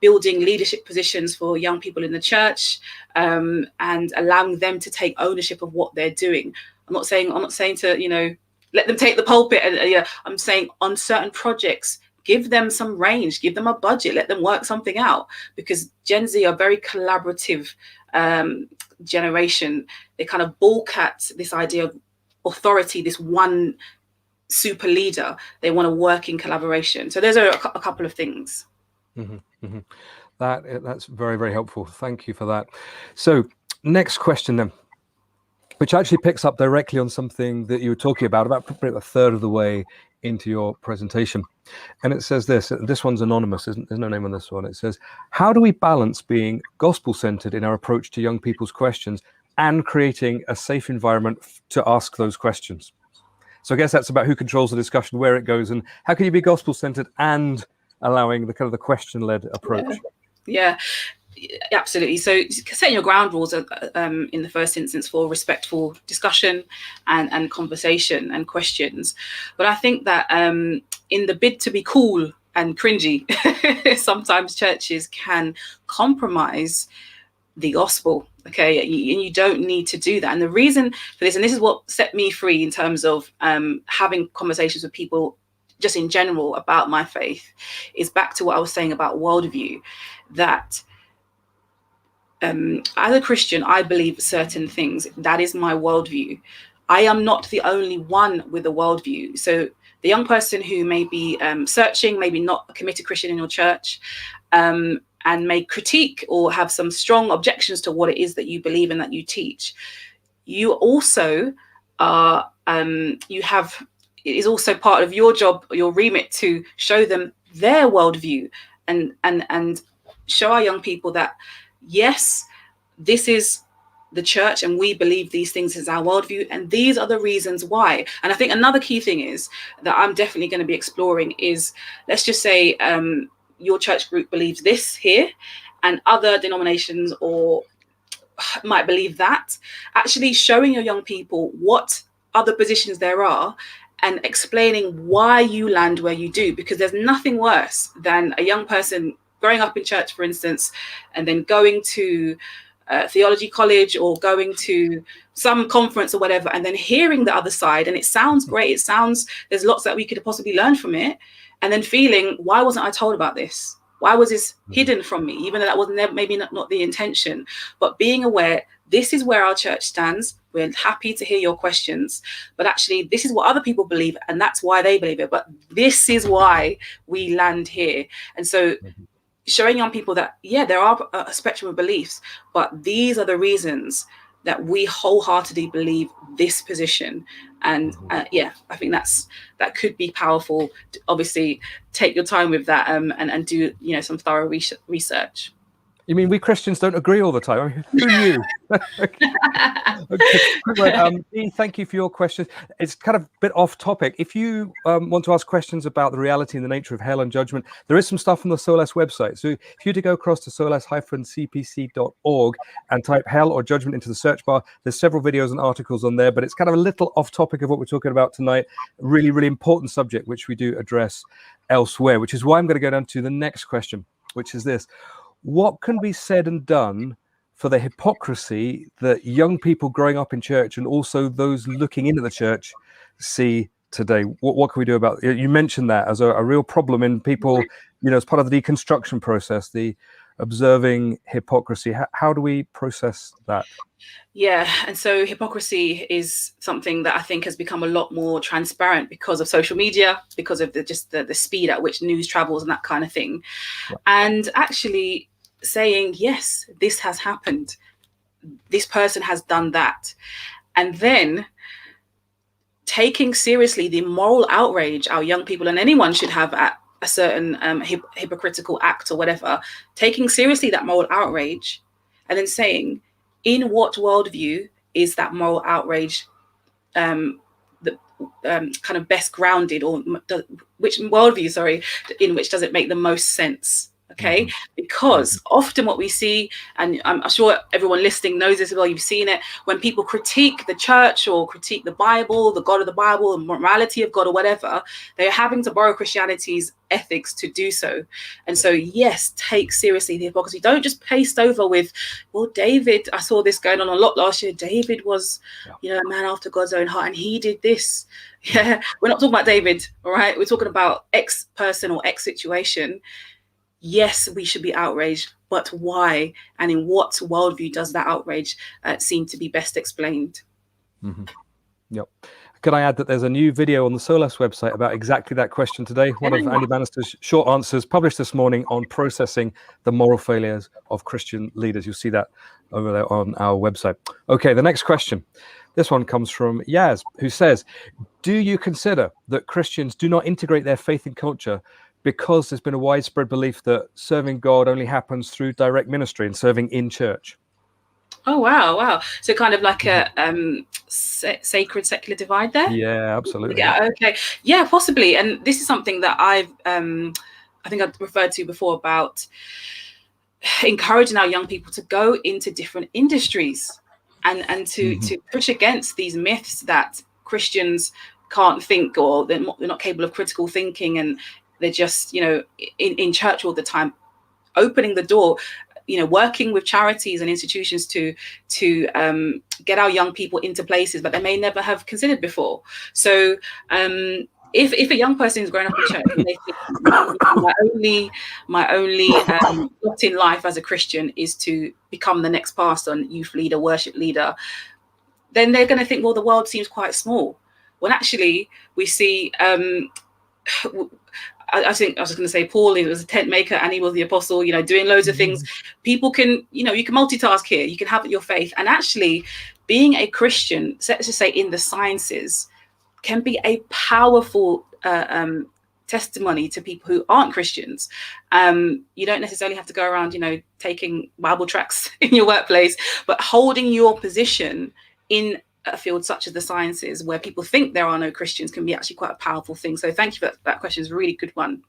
building leadership positions for young people in the church, and allowing them to take ownership of what they're doing. I'm not saying to, let them take the pulpit. And I'm saying on certain projects, give them some range, give them a budget, let them work something out, because Gen Z are very collaborative generation. They kind of balk at this idea of authority, this one super leader. They want to work in collaboration. So those are a couple of things. That's very, very helpful. Thank you for that. So next question then, which actually picks up directly on something that you were talking about probably a third of the way into your presentation. And it says this one's anonymous, there's no name on this one. It says, how do we balance being gospel-centered in our approach to young people's questions and creating a safe environment to ask those questions? So I guess that's about who controls the discussion, where it goes, and how can you be gospel-centered and allowing the kind of the question-led approach? Yeah. Absolutely. So setting your ground rules in the first instance for respectful discussion and conversation and questions. But I think that in the bid to be cool and cringy, sometimes churches can compromise the gospel. Okay, and you don't need to do that. And the reason for this, and this is what set me free in terms of having conversations with people just in general about my faith, is back to what I was saying about worldview, that as a Christian, I believe certain things. That is my worldview. I am not the only one with a worldview. So the young person who may be searching, maybe not a committed Christian in your church, and may critique or have some strong objections to what it is that you believe and that you teach, you also are, it is also part of your job, your remit, to show them their worldview and show our young people that, yes, this is the church and we believe these things as our worldview, and these are the reasons why. And I think another key thing is that I'm definitely going to be exploring is, let's just say your church group believes this here and other denominations or might believe that. Actually showing your young people what other positions there are and explaining why you land where you do, because there's nothing worse than a young person growing up in church, for instance, and then going to theology college or going to some conference or whatever, and then hearing the other side, and it sounds great. There's lots that we could possibly learn from it, and then feeling, why wasn't I told about this? Why was this hidden from me? Even though that was maybe not the intention, but being aware this is where our church stands. We're happy to hear your questions, but actually this is what other people believe, and that's why they believe it. But this is why we land here. And so showing young people that, yeah, there are a spectrum of beliefs, but these are the reasons that we wholeheartedly believe this position. And yeah, I think that could be powerful. Obviously, take your time with that and do, you know, some thorough research. You mean we Christians don't agree all the time? I mean, who knew? Okay. Ian, thank you for your questions. It's kind of a bit off topic. If you want to ask questions about the reality and the nature of hell and judgment, there is some stuff on the SOLAS website. So if you to go across to solas-cpc.org and type hell or judgment into the search bar, there's several videos and articles on there, but it's kind of a little off topic of what we're talking about tonight. Really, really important subject, which we do address elsewhere, which is why I'm going to go down to the next question, which is this. What can be said and done for the hypocrisy that young people growing up in church and also those looking into the church see today? What can we do about it? You mentioned that as a real problem in people, you know, as part of the deconstruction process, the observing hypocrisy. How do we process that? Yeah, and so hypocrisy is something that I think has become a lot more transparent because of social media, because of the speed at which news travels and that kind of thing. Yeah. And actually saying, yes, this has happened. This person has done that. And then taking seriously the moral outrage our young people and anyone should have at a certain hypocritical act or whatever, taking seriously that moral outrage and then saying, in what worldview is that moral outrage kind of best grounded, or which worldview, in which does it make the most sense? Okay, because often what we see, and I'm sure everyone listening knows this as well, you've seen it, when people critique the church or critique the Bible, the God of the Bible, the morality of God or whatever, they're having to borrow Christianity's ethics to do so. And so, yes, take seriously the hypocrisy. Don't just paste over with, well, David, I saw this going on a lot last year. David was, you know, a man after God's own heart, and he did this. Yeah, we're not talking about David, all right? We're talking about X person or X situation. Yes, we should be outraged, but why? And in what worldview does that outrage seem to be best explained? Yep. Can I add that there's a new video on the SOLAS website about exactly that question today? One of Andy Bannister's short answers published this morning on processing the moral failures of Christian leaders. You'll see that over there on our website. Okay, the next question. This one comes from Yaz, who says, do you consider that Christians do not integrate their faith in culture because there's been a widespread belief that serving God only happens through direct ministry and serving in church? Oh, wow. So kind of like a sacred secular divide there? Yeah, absolutely. Yeah, okay. Yeah, possibly. And this is something that I think I've referred to before about encouraging our young people to go into different industries and to push against these myths that Christians can't think, or they're not capable of critical thinking, and they're just, you know, in church all the time, opening the door, you know, working with charities and institutions to get our young people into places that they may never have considered before. So if a young person is growing up in church and they think my only lot in life as a Christian is to become the next pastor and youth leader, worship leader, then they're going to think, well, the world seems quite small. When actually we see, I think I was going to say Paul, he was a tent maker and he was the apostle, you know, doing loads of things. People can, you know, you can multitask here, you can have your faith. And actually being a Christian, let's just say in the sciences, can be a powerful testimony to people who aren't Christians. You don't necessarily have to go around, you know, taking Bible tracts in your workplace, but holding your position in a field such as the sciences, where people think there are no Christians, can be actually quite a powerful thing. So thank you for that question. It's a really good one.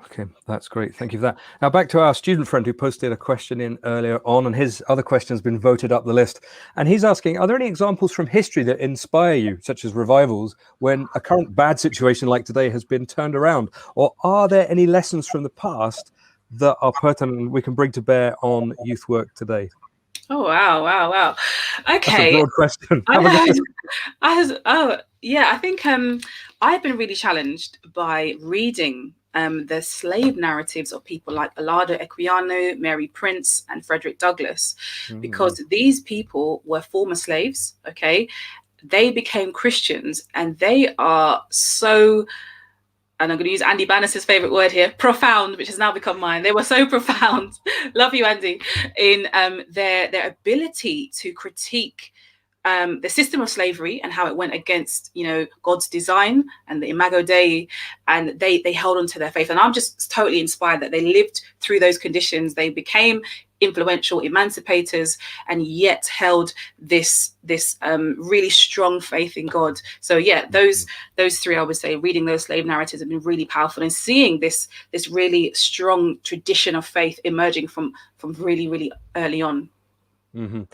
Okay, that's great. Thank you for that. Now back to our student friend who posted a question in earlier on, and his other question has been voted up the list. And he's asking, are there any examples from history that inspire you, such as revivals, when a current bad situation like today has been turned around? Or are there any lessons from the past that are pertinent and we can bring to bear on youth work today? Oh, wow. Okay. That's a broad question. I think I've been really challenged by reading the slave narratives of people like Olaudah Equiano, Mary Prince, and Frederick Douglass, because these people were former slaves. Okay, they became Christians, and they are so, and I'm going to use Andy Bannis's favorite word here, profound, which has now become mine. They were so profound, love you, Andy, in their ability to critique the system of slavery and how it went against, God's design and the Imago Dei, and they held on to their faith. And I'm just totally inspired that they lived through those conditions. They became influential emancipators and yet held this really strong faith in God. So yeah, those three, I would say, reading those slave narratives have been really powerful, and seeing this really strong tradition of faith emerging from really, really early on. And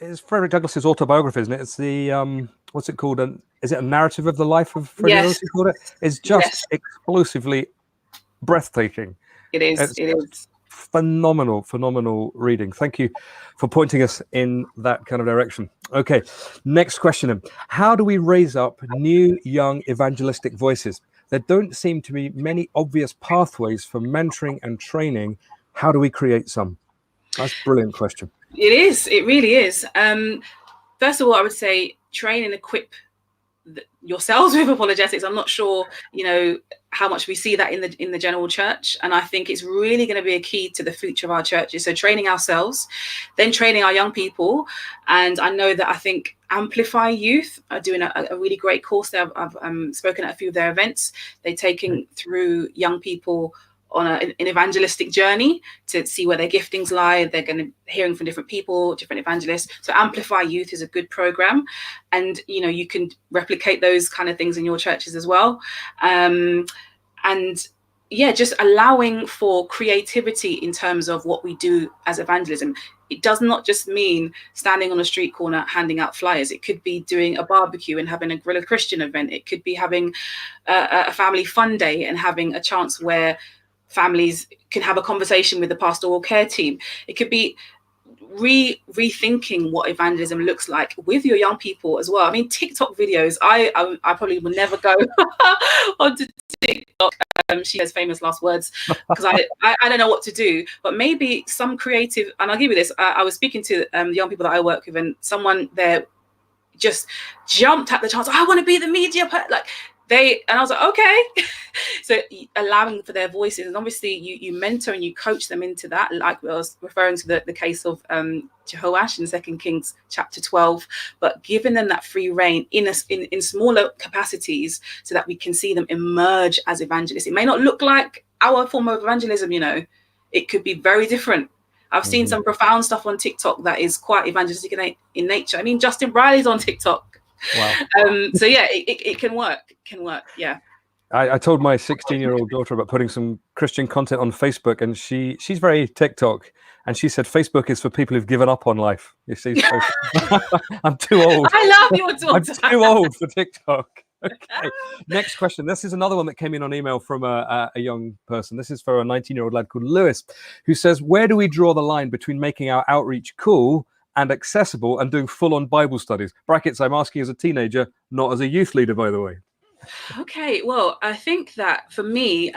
it's Frederick Douglass's autobiography, isn't it? It's the what's it called? Is it a narrative of the life of Frederick Douglass? You called it? It's just explosively breathtaking. It is. Phenomenal reading. Thank you for pointing us in that kind of direction. Okay, next question then. How do we raise up new, young evangelistic voices? There don't seem to be many obvious pathways for mentoring and training. How do we create some? That's a brilliant question. It is. It really is. First of all, I would say train and equip yourselves with apologetics. I'm not sure, how much we see that in the general church, and I think it's really going to be a key to the future of our churches. So training ourselves, then training our young people, and I know that I think Amplify Youth are doing a really great course there. I've spoken at a few of their events. They're taking through young people on an evangelistic journey to see where their giftings lie. They're going to hearing from different people, different evangelists. So Amplify Youth is a good program, and you can replicate those kind of things in your churches as well. And yeah, just allowing for creativity in terms of what we do as evangelism. It does not just mean standing on a street corner handing out flyers. It could be doing a barbecue and having a Guerrilla Christian event. It could be having a family fun day and having a chance where families can have a conversation with the pastoral care team. It could be rethinking what evangelism looks like with your young people as well. I mean, TikTok videos, I probably will never go onto TikTok. She has famous last words, because I don't know what to do, but maybe some creative, and I'll give you this. I was speaking to the young people that I work with, and someone there just jumped at the chance. I want to be the media and I was like, okay. So allowing for their voices, and obviously you mentor and you coach them into that. Like I was referring to the case of Jehoash in 2 Kings chapter 12, but giving them that free reign in smaller capacities so that we can see them emerge as evangelists. It may not look like our form of evangelism, it could be very different. I've seen some profound stuff on TikTok that is quite evangelistic in nature. I mean, Justin Briley's on TikTok. Wow. So yeah, it can work. Yeah. I told my 16-year-old daughter about putting some Christian content on Facebook, and she's very TikTok, and she said Facebook is for people who've given up on life. You see, so I'm too old. I love your daughter. I'm too old for TikTok. Okay. Next question. This is another one that came in on email from a young person. This is for a 19-year-old lad called Lewis, who says, where do we draw the line between making our outreach cool and accessible and doing full-on Bible studies? Brackets, I'm asking as a teenager, not as a youth leader, by the way. Okay, well, I think that for me,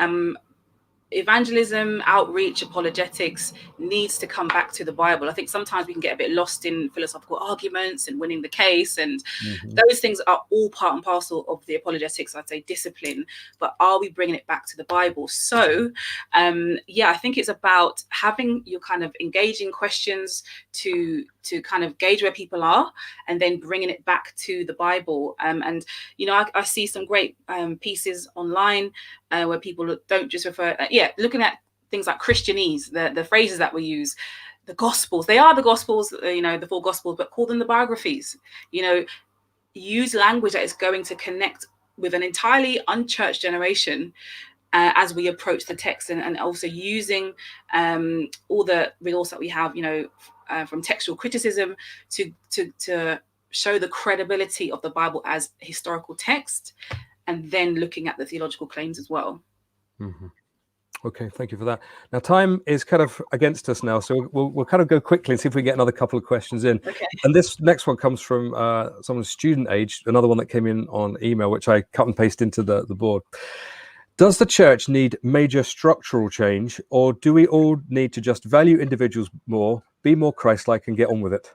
evangelism, outreach, apologetics needs to come back to the Bible. I think sometimes we can get a bit lost in philosophical arguments and winning the case, and those things are all part and parcel of the apologetics, I'd say, discipline. But are we bringing it back to the Bible? So, I think it's about having your kind of engaging questions to kind of gauge where people are, and then bringing it back to the Bible. And I see some great pieces online where people don't just refer, looking at things like Christianese, the phrases that we use, the Gospels. They are the Gospels, the four Gospels, but call them the biographies. Use language that is going to connect with an entirely unchurched generation as we approach the text, and also using all the resource that we have, from textual criticism to show the credibility of the Bible as historical text, and then looking at the theological claims as well. Okay, thank you for that. Now, time is kind of against us now, so we'll kind of go quickly and see if we get another couple of questions in. Okay. And this next one comes from someone student age, another one that came in on email, which I cut and paste into the board. Does the church need major structural change, or do we all need to just value individuals more, be more Christ-like, and get on with it?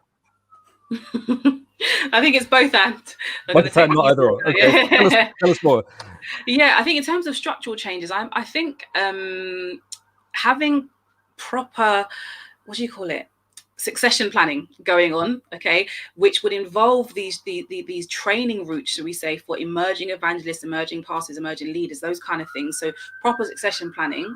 I think it's both and. Both and, not either or. Okay, tell us more. Yeah, I think in terms of structural changes, I think having proper, what do you call it, succession planning going on, okay, which would involve these training routes, should we say, for emerging evangelists, emerging pastors, emerging leaders, those kind of things. So proper succession planning.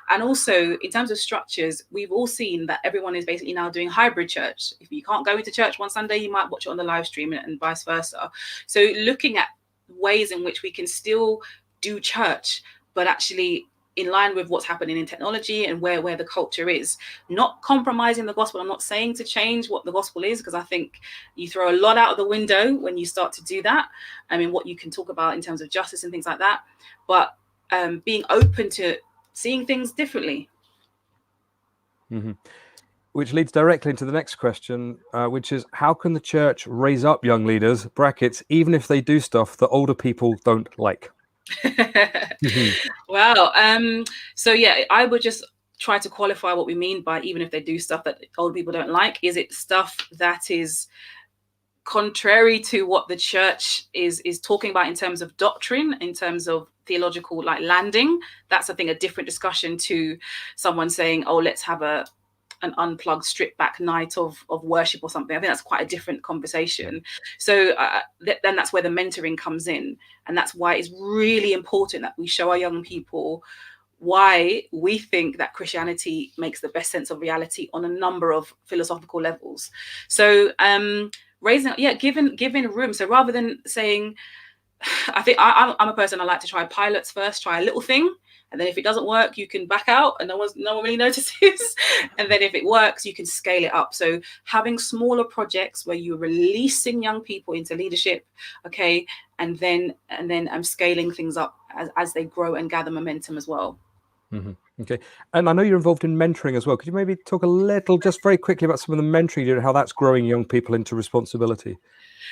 And also in terms of structures, we've all seen that everyone is basically now doing hybrid church. If you can't go into church one Sunday, you might watch it on the live stream, and vice versa. So looking at ways in which we can still do church, but actually in line with what's happening in technology and where the culture is, not compromising the gospel. I'm not saying to change what the gospel is, because I think you throw a lot out of the window when you start to do that. I mean, what you can talk about in terms of justice and things like that, but being open to seeing things differently. Mm-hmm. Which leads directly into the next question, which is, how can the church raise up young leaders, brackets, even if they do stuff that older people don't like? Wow. So yeah, I would just try to qualify what we mean by even if they do stuff that old people don't like. Is it stuff that is contrary to what the church is talking about in terms of doctrine, in terms of theological like landing? That's, I think, a different discussion to someone saying, oh, let's have an unplugged, stripped back night of worship or something. I think that's quite a different conversation. So then that's where the mentoring comes in. And that's why it's really important that we show our young people why we think that Christianity makes the best sense of reality on a number of philosophical levels. So giving room. So rather than saying, I think I'm a person, I like to try pilots first, try a little thing. And then if it doesn't work, you can back out and no one really notices. And then if it works, you can scale it up. So having smaller projects where you're releasing young people into leadership, okay, and then I'm scaling things up as they grow and gather momentum as well. Mm-hmm. Okay. And I know you're involved in mentoring as well. Could you maybe talk a little, just very quickly, about some of the mentoring you do and how that's growing young people into responsibility?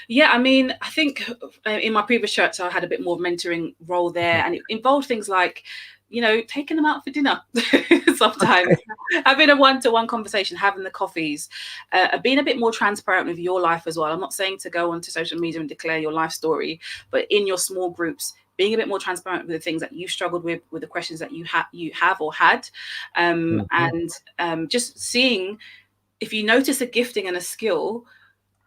Yeah, I mean, I think in my previous church, I had a bit more mentoring role there, and it involved things like, taking them out for dinner sometimes, having a one-to-one conversation, having the coffees, being a bit more transparent with your life as well. I'm not saying to go onto social media and declare your life story, but in your small groups, being a bit more transparent with the things that you struggled with the questions that you have or had, and just seeing if you notice a gifting and a skill,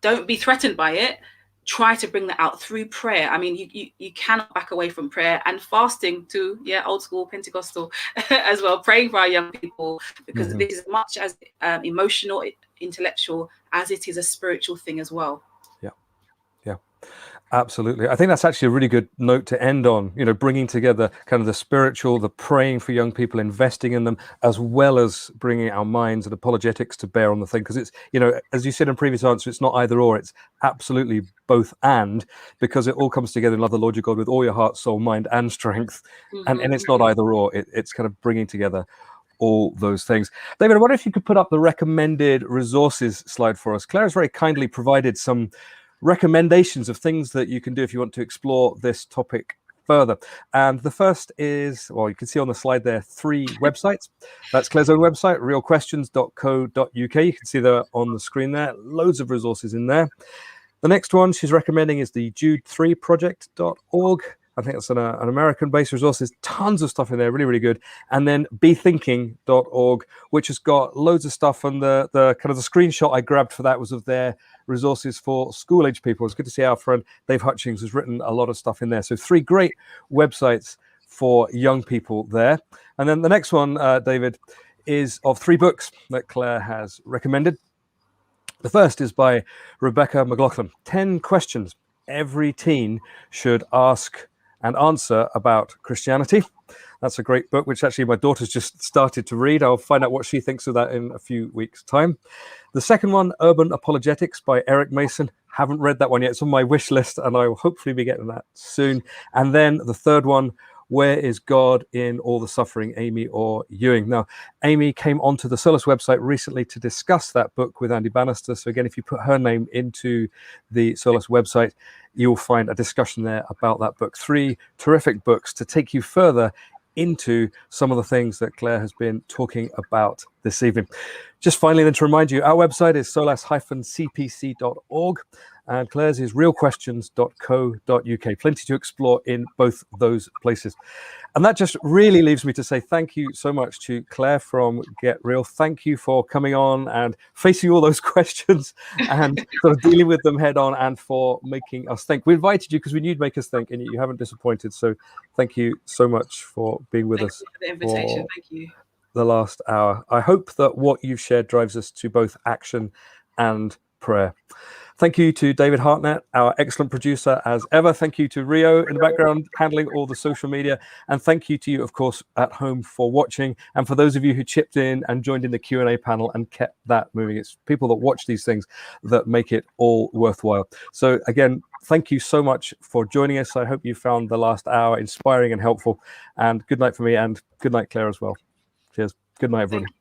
don't be threatened by it. Try to bring that out through prayer. I mean, you cannot back away from prayer and fasting too. Yeah, old school Pentecostal as well. Praying for our young people, because this is as much as emotional, intellectual as it is a spiritual thing as well. Yeah, absolutely. I think that's actually a really good note to end on, bringing together kind of the spiritual, the praying for young people, investing in them, as well as bringing our minds and apologetics to bear on the thing. Because it's, as you said in previous answer, it's not either or, it's absolutely both and, because it all comes together in love the Lord your God with all your heart, soul, mind, and strength. And it's not either or, it's kind of bringing together all those things. David, I wonder if you could put up the recommended resources slide for us. Clare has very kindly provided some recommendations of things that you can do if you want to explore this topic further. And the first is, well, you can see on the slide there 3 websites. That's Clare's own website, realquestions.co.uk. You can see that on the screen there. Loads of resources in there. The next one she's recommending is the jude3project.org. I think it's an American-based resource. There's tons of stuff in there, really, really good. And then bethinking.org, which has got loads of stuff. And the kind of the screenshot I grabbed for that was of their resources for school-age people. It's good to see our friend Dave Hutchings has written a lot of stuff in there. So 3 great websites for young people there. And then the next one, David, is of 3 books that Clare has recommended. The first is by Rebecca McLaughlin, 10 questions every teen should ask and answer about Christianity. That's a great book, which actually my daughter's just started to read. I'll find out what she thinks of that in a few weeks' time. The second one, Urban Apologetics by Eric Mason. Haven't read that one yet. It's on my wish list, and I will hopefully be getting that soon. And then the third one, Where is God in All the Suffering, Amy Orr Ewing. Now, Amy came onto the Solus website recently to discuss that book with Andy Bannister. So again, if you put her name into the Solus website, you'll find a discussion there about that book. 3 terrific books to take you further into some of the things that Clare has been talking about this evening. Just finally, then, to remind you, our website is solas-cpc.org, and Clare's is realquestions.co.uk. Plenty to explore in both those places. And that just really leaves me to say thank you so much to Clare from Get Real. Thank you for coming on and facing all those questions and sort of dealing with them head on, and for making us think. We invited you because we knew you'd make us think, and you haven't disappointed. So thank you so much for being with us. Thank you for the invitation. Thank you. The last hour. I hope that what you've shared drives us to both action and prayer. Thank you to David Hartnett, our excellent producer as ever. Thank you to Rio in the background handling all the social media. And thank you to you, of course, at home for watching. And for those of you who chipped in and joined in the Q&A panel and kept that moving. It's people that watch these things that make it all worthwhile. So again, thank you so much for joining us. I hope you found the last hour inspiring and helpful. And good night for me, and good night, Clare, as well. Cheers. Good night, everybody.